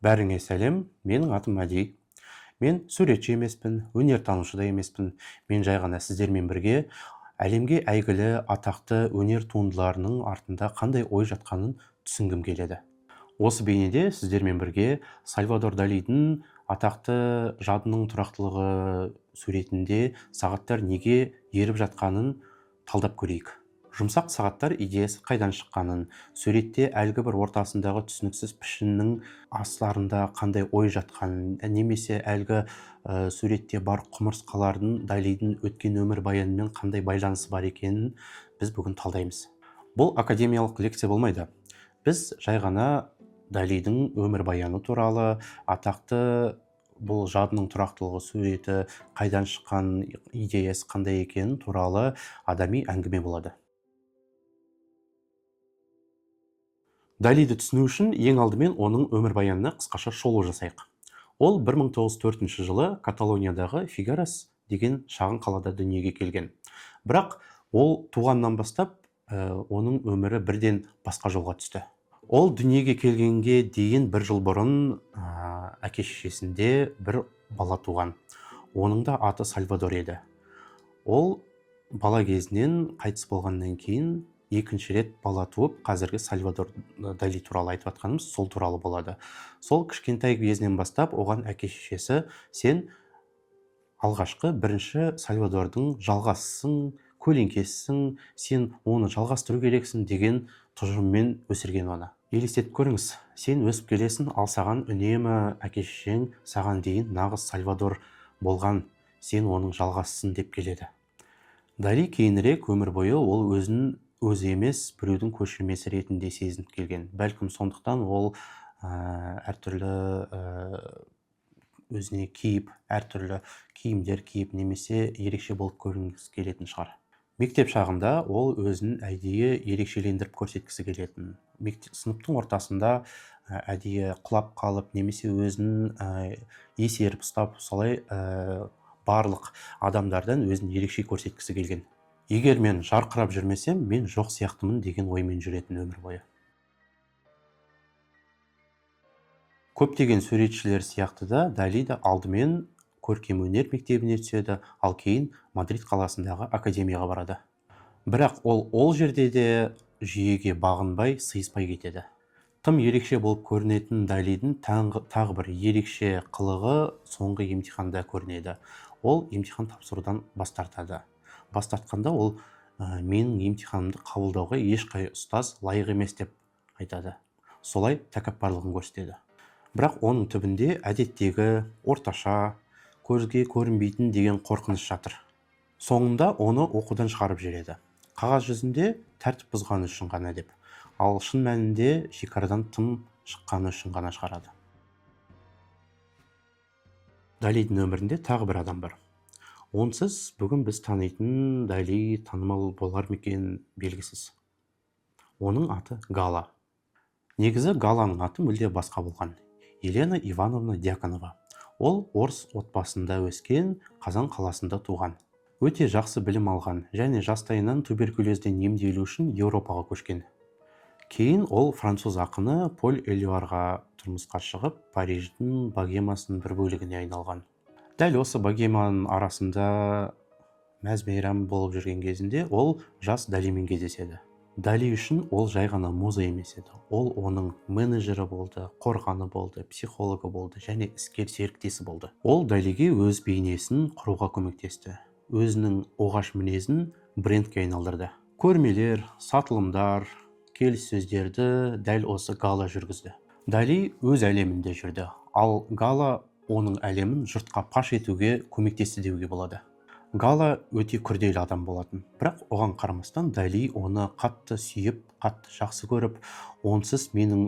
Бәріңе сәлем, менің атым Мәди. Мен суретші емеспін, өнертанушы да емеспін. Мен жай ғана сіздермен бірге әлемге әйгілі атақты өнер туындыларының артында қандай ой жатқанын түсінгім келеді. Осы бейнеде сіздермен бірге Сальвадор Далидің атақты жадының тұрақтылығы суретінде сағаттар неге еріп жатқанын талдап көрейік. Жұмсақ сағаттар идеясы қайдан шыққанын, суретте әлгі бір ортасындағы түсініксіз пішіннің астарында қандай ой жатқанын, немесе әлгі суретте бар құмырсқалардың Далидің өткен өмір баянымен қандай байланысы бар екенін біз бүгін талдаймыз. Бұл академиялық лекция болмайды. Біз жай ғана Далидің өмір баяны туралы, атақты бұл жадының тұрақтылығы суреті қайдан шыққан, идеясы қандай екенін туралы адами әңгіме болады. Далиді түсіну үшін ең алдымен оның өмірбаянына қысқаша шолу жасайық. Ол 1904 жылы Каталониядағы Фигарас деген шағын қалада дүниеге келген. Бірақ ол туғаннан бастап оның өмірі бірден басқа жолға түсті. Ол дүниеге келгенге дейін бір жыл бұрын әке-шешесінде бір бала туған. Оның да аты Сальвадор еді. Ол бала кезінен қайтыс болғаннан кейін екінші рет бала туып, қазіргі Сальвадор Дали туралы айтып жатқанымыз сол туралы болады. Сол кішкентай кезінен бастап оған әке-шешесі сен алғашқы бірінші Сальвадордың жалғасысың, көлеңкесісің, сен оны жалғастыру керексің деген тұжырыммен өсірген оны. Елестетіп көріңіз, сен өсіп келесің, ал саған үнемі әке-шешең саған дейін нағыз Сальвадор болған, сен оның жалғасысың деп келеді. Дали кейінірек өмір бойы ол өзі емес, біреудің көшірмесі ретінде сезініп келген. Бәлкім сондықтан ол әртүрлі өзіне киіп, әртүрлі киімдер киіп, немесе ерекше болып көрінгісі келетін шығар. Мектеп шағында ол өзін әдейі ерекшелендіріп көрсеткісі келетін. Сыныптың ортасында әдейі құлап қалып, немесе өзін есеріп ұстап, солай барлық адамдардан өзін ерекше көрсеткісі келген. Егер мен жарқырап жүрмесем, мен жоқ сияқтымын деген оймен жүретін өмір бойы. Көптеген суретшілер сияқты да Дали да алдымен көркемөнер мектебіне түседі, ал кейін Мадрид қаласындағы академияға барады. Бірақ ол жерде де жүйеге бағынбай, сыйыспай кетеді. Тым ерекше болып көрінетін Далидің тағы бір ерекше қылығы соңғы емтиханда көрінеді. Ол емтихан тапсырудан бас тартады. Бас тартқанда ол менің емтиханымды қабылдауға ешқай ұстаз лайық емес деп айтады. Солай тәкаппарлығын көрсетеді. Бірақ оның түбінде әдеттегі орташа, көзге көрінбейтін деген қорқыныш жатыр. Соңында оны оқудан шығарып жібереді. Қағаз жүзінде тәртіп бұзғаны үшін ғана деп, ал шын мәнінде шекарадан тым шыққаны үшін ғана шығарады. Далидің өмірінде тағы бір адам бар. Онсыз бүгін біз танитын Дали танымал болар ма екен белгісіз. Оның аты Гала. Негізі Галаның аты мүлде басқа болған. Елена Ивановна Дьяконова. Ол орыс отбасында өскен, Қазан қаласында туған. Өте жақсы білім алған және жастайынан туберкулезден емделу үшін Еуропаға көшкен. Кейін ол француз ақыны Поль Элюарға тұрмысқа шығып, Париждің богемасының бір бөлігіне айналған. Дәл осы богеманың арасында мәз-мейрам болып жүрген кезінде ол жас Далимен кездеседі. Дали үшін ол жай ғана муза емес еді. Ол оның менеджері болды, қорғаны болды, психологы болды және іскер серіктесі болды. Ол Далиге өз бейнесін құруға көмектесті. Өзінің оғаш мінезін брендке айналдырды. Көрмелер, сатылымдар, келіссөздерді дәл осы Гала жүргізді. Дали өз әлемінде жүрді, ал Гала оның әлемін жұртқа паш етуге көмектесті деуге болады. Гала өте күрделі адам болатын, бірақ оған қарамастан Дали оны қатты сүйіп, қатты жақсы көріп, онсыз менің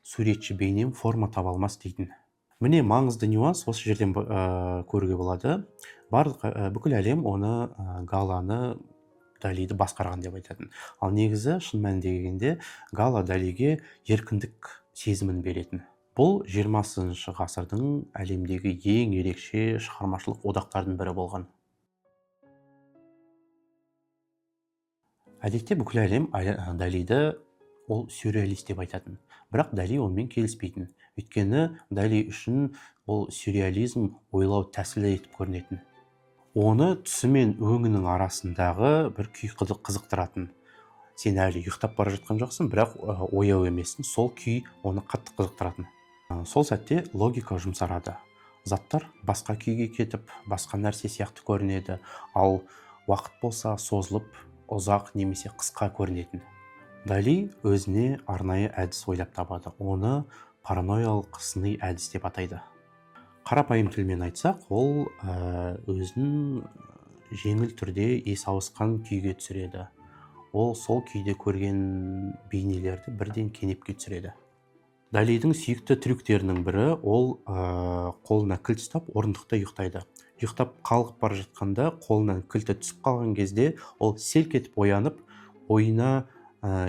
суретші бейнем форма таба алмас дейтін. Міне маңызды нюанс осы жерден көруге болады. Бүкіл әлем оны Галаны Далиді басқарған деп айтатын. Ал негізі шын мәнінде келгенде Гала Далиге еркіндік сезімін беретін. Бұл 20-шы ғасырдың әлемдегі ең ерекше шығармашылық одақтардың бірі болған. Әдетте бүкіл әлем Далиді ол сюрреалист деп айтатын. Бірақ Дали онымен келіспейтін. Өйткені Дали үшін ол сюрреализм ойлау тәсілі етіп көрінетін. Оны түсі мен өңінің арасындағы бір күй қызықтыратын. Сен әлі ұйықтап бара жатқан жоқсың, бірақ ояу емессің. Сол күй оны қатты қызықтыратын. Сол сәтте логика жұмсарады. Заттар басқа күйге кетіп, басқа нәрсе сияқты көрінеді, ал уақыт болса созылып, ұзақ немесе қысқа көрінетін. Дали өзіне арнайы әдіс ойлап табады. Оны параноиялық сыни әдіс деп атайды. Қарапайым тілмен айтсақ, ол өзін жеңіл түрде ес ауысқан күйге түсіреді. Ол сол күйде көрген бейнелерді бірден кенепке түсіреді. Далидің сүйікті трюктерінің бірі, ол қолына кілт ұстап орындықта ұйықтайды. Ұйықтап қалғып бара жатқанда қолынан кілті түсіп қалған кезде ол селк етіп оянып, ойына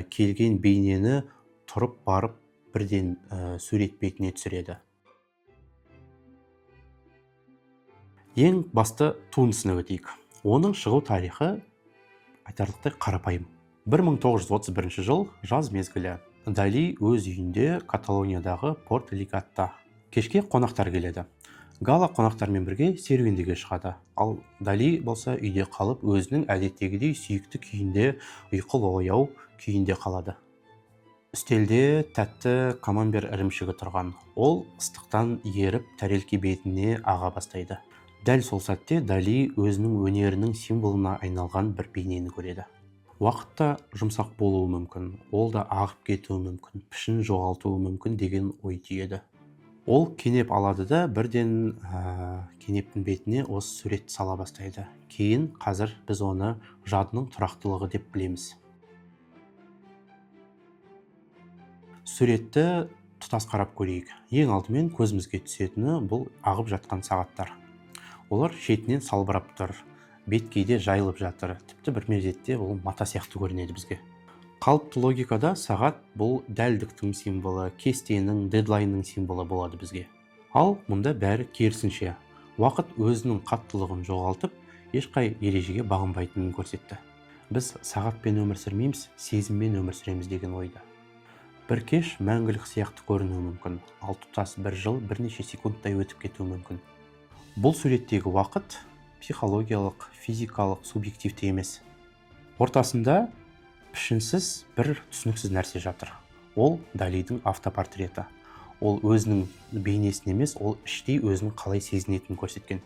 келген бейнені тұрып барып бірден сурет бетіне түсіреді. Ең басты туындысына өтейік. Оның шығу тарихы айтарлықтай қарапайым. 1931 жыл жаз мезгілі. Дали өз үйінде Каталониядағы Порт-Лигатта. Кешке қонақтар келеді. Гала қонақтармен бірге серуендеге шығады. Ал Дали болса үйде қалып, өзінің әдеттегідей сүйікті күйінде, ұйқылы ояу күйінде қалады. Үстелде тәтті камамбер ірімшігі тұрған. Ол ыстықтан еріп, тәрелке бетіне аға бастайды. Дәл сол сәтте Дали өзінің өнерінің символына айналған бір бейнені көреді. Уақытта жұмсақ болуы мүмкін, ол да ағып кетуі мүмкін, пішін жоғалтуы мүмкін деген ой түйеді. Ол кенеп алады да бірден кенептің бетіне осы суретті сала бастайды. Кейін қазір біз оны жадының тұрақтылығы деп білеміз. Суретті тұтас қарап көрейік. Ең алдымен көзімізге түсетіні бұл ағып жатқан сағаттар. Олар шетінен салбырап тұр, беткейде жайылып жатыр. Тіпті бір мезетте ол мата сияқты көрінеді бізге. Қалыпты логикада сағат бұл дәлдіктің символы, кестенің, дедлайнның символы болады бізге. Ал мұнда бәрі керісінше. Уақыт өзінің қаттылығын жоғалтып, ешқай ережеге бағынбайтынын көрсетті. Біз сағатпен өмір сүрмейміз, сезіммен өмір сүреміз деген ойда. Бір кеш мәңгілік сияқты көрінуі мүмкін, ал тұтас бір жыл бірнеше секундтай өтіп кетуі мүмкін. Бұл суреттегі уақыт психологиялық, физикалық, субъективті емес. Ортасында пішінсіз бір түсініксіз нәрсе жатыр. Ол Далидің автопортреті. Ол өзінің бейнесін емес, ол іштей өзінің қалай сезінетінін көрсеткен.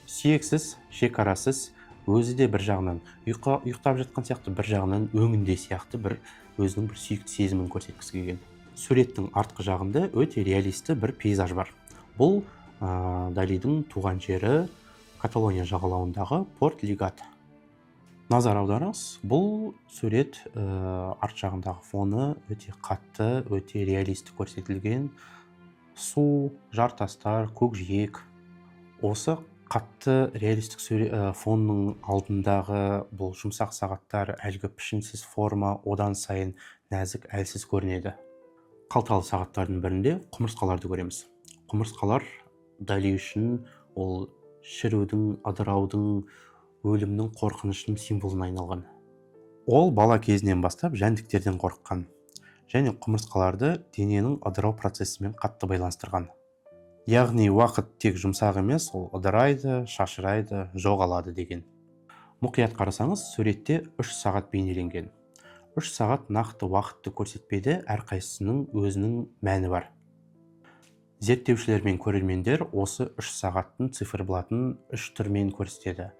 Сүйексіз, шекарасыз, өзі де бір жағынан ұйықтап жатқан сияқты, бір жағынан өңінде сияқты бір өзінің бір сүйікті сезімін көрсеткісі келген. Суреттің артқы жағында өте реалисті бір пейзаж бар. Бұл Далидің туған жері Каталония жағалауындағы Порт-Лигат. Назар аударыңыз, бұл сурет арт жағындағы фоны өте қатты, өте реалисті көрсетілген. Су, жартастар, көкжиек. Осы қатты реалистік фонның алдындағы бұл жұмсақ сағаттар, әлгі пішінсіз форма одан сайын нәзік, әлсіз көрінеді. Қалталы сағаттардың бірінде құмырсқаларды көреміз. Құмырсқалар Дали үшін ол шірудің, ыдыраудың, өлімнің, қорқынышының символына айналған. Ол бала кезінен бастап жәндіктерден қорыққан және құмырсқаларды дененің ыдырау процесімен қатты байланыстырған. Яғни уақыт тек жұмсақ емес, ол ыдырайды, шашырайды, жоғалады деген. Мұқият қарасаңыз, суретте 3 сағат бейнеленген. 3 сағат нақты уақытты көрсетпеді, әрқайсысының өзінің мәні бар. Зерттеушілер мен көрермендер осы 3 сағаттың циферблатын 3 түрмен көрсетеді.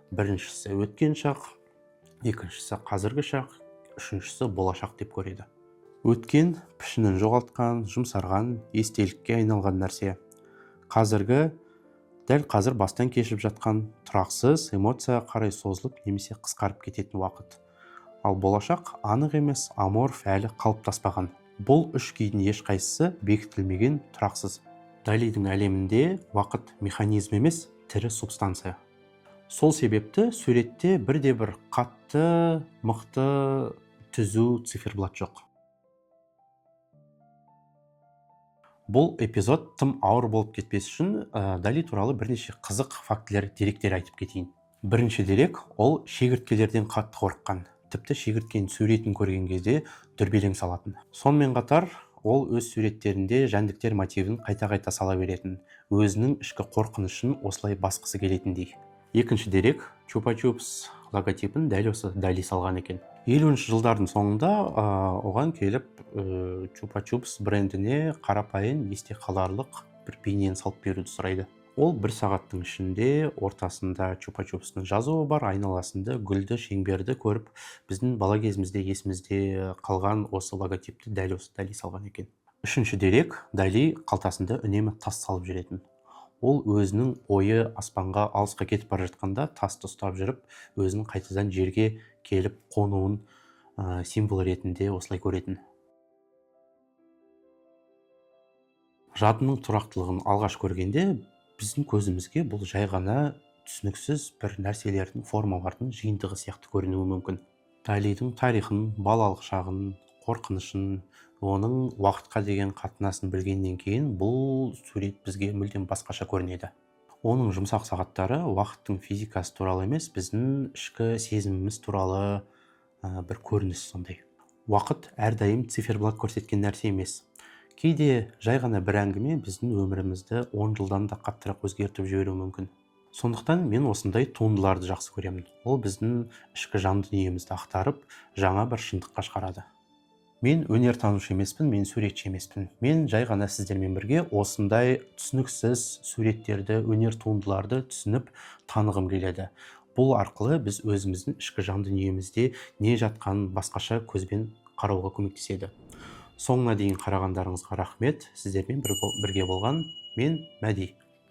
Біріншісі өткен шақ, екіншісі қазіргі шақ, үшіншісі болашақ деп көреді. Өткен пішінін жоғалтқан, жұмсарған, естелікке айналған нәрсе. Қазіргі, дәл қазір бастан кешіп жатқан, тұрақсыз, эмоцияға қарай созылып немесе қысқарып кететін уақыт. Ал болашақ анық емес, аморф, әлі қалыптаспаған. Бұл 3 күйдің ешқайсысы бекітілмеген, тұрақсыз. Далидің әлемінде уақыт механизм емес, тірі субстанция. Сол себепті суретте бірде-бір қатты, мықты, түзу циферблат жоқ. Бұл эпизод тым ауыр болып кетпес үшін Дали туралы бірнеше қызық фактілер, деректер айтып кетейін. Бірінші дерек, ол шегірткелерден қатты қорыққан. тіпті шегірткенің суретін көрген кезде дүрбелең салатын. Сонымен қатар ол өз суреттерінде жәндіктер мотивін қайта-қайта сала беретін, өзінің ішкі қорқынышын осылай басқысы келетіндей. Екінші дерек, Чупа-чупс логотипін дәл осы Дали салған екен. 50-ші жылдардың соңында оған келіп Чупа-чупс брендіне қарапайым есте қаларлық бір бейнені салып беруді сұрайды. Ол 1 сағаттың ішінде ортасында Чупа-чупстың жазуы бар, айналасында гүлді шеңберді көріп, біздің бала кезімізде есімізде қалған осы логотипті дәл осы Дали салған екен. Үшінші дерек, Дали қалтасында үнемі тас салып жүретін. Ол өзінің ойы аспанға алысқа кетіп бара жатқанда тасты ұстап жүріп, өзінің қайтадан жерге келіп қонуын символ ретінде осылай көретін. Жадының тұрақтылығын алғаш көргенде біздің көзімізге бұл жай ғана түсініксіз бір нәрселердің, формалардың жиынтығы сияқты көрінуі мүмкін. Далидің тарихын, балалық шағын, қорқынышын, оның уақытқа деген қатынасын білгеннен кейін бұл сурет бізге мүлдем басқаша көрінеді. Оның жұмсақ сағаттары уақыттың физикасы туралы емес, біздің ішкі сезіміміз туралы бір көрініс сондай. Уақыт әрдайым циферблат көрсеткен нәрсе емес. Кейде жай ғана бір әңгіме біздің өмірімізді 10 жылдан да қаттырақ өзгертіп жіберуі мүмкін. Сондықтан мен осындай туындыларды жақсы көремін. Ол біздің ішкі жан дүниемізді ақтарып, жаңа бір шындыққа шығарады. Мен өнертанушы емеспін, мен суретші емеспін. Мен жай ғана сіздермен бірге осындай түсініксіз суреттерді, өнер туындыларды түсініп танығым келеді. Бұл арқылы біз өзіміздің ішкі жан дүниемізде не жатқанын басқаша көзбен қарауға көмектеседі. Соңына дейін қарағандарыңызға рахмет. Сіздермен бірге болған мен Мәди.